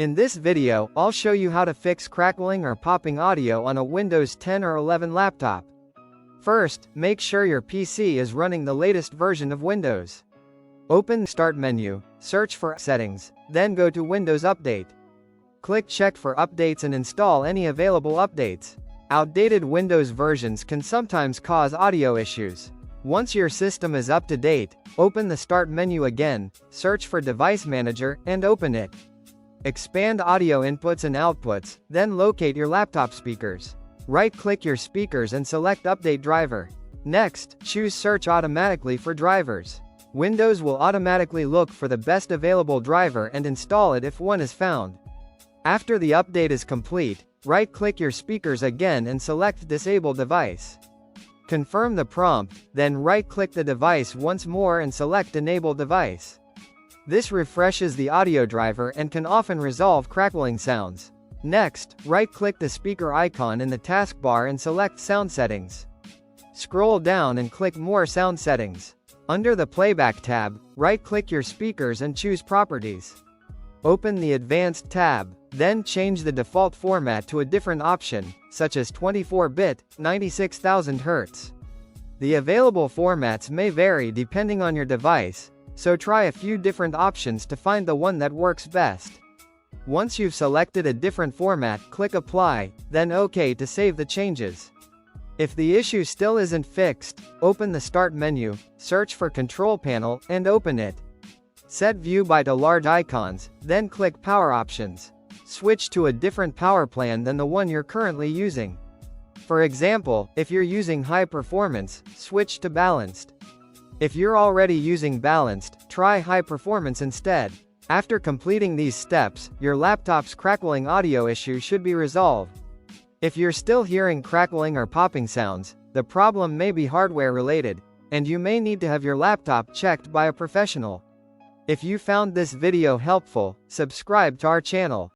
In this video, I'll show you how to fix crackling or popping audio on a Windows 10 or 11 laptop. First, make sure your PC is running the latest version of Windows. Open Start menu, search for Settings, then go to Windows Update. Click Check for updates and install any available updates. Outdated Windows versions can sometimes cause audio issues. Once your system is up to date, open the Start menu again, search for Device Manager, and open it. Expand audio inputs and outputs, then locate your laptop speakers. Right-click your speakers and select Update Driver. Next, choose Search automatically for drivers. Windows will automatically look for the best available driver and install it if one is found. After the update is complete, right-click your speakers again and select Disable Device. Confirm the prompt, then right-click the device once more and select Enable Device. This refreshes the audio driver and can often resolve crackling sounds. Next, right-click the speaker icon in the taskbar and select Sound Settings. Scroll down and click More Sound Settings. Under the Playback tab, right-click your speakers and choose Properties. Open the Advanced tab, then change the default format to a different option, such as 24-bit, 96,000 Hz. The available formats may vary depending on your device, so try a few different options to find the one that works best. Once you've selected a different format, click Apply, then OK to save the changes. If the issue still isn't fixed, open the Start menu, search for Control Panel, and open it. Set View by to large icons, then click Power Options. Switch to a different power plan than the one you're currently using. For example, if you're using High Performance, switch to Balanced. If you're already using Balanced, try High Performance instead. After completing these steps, your laptop's crackling audio issue should be resolved. If you're still hearing crackling or popping sounds, the problem may be hardware related, and you may need to have your laptop checked by a professional. If you found this video helpful, subscribe to our channel.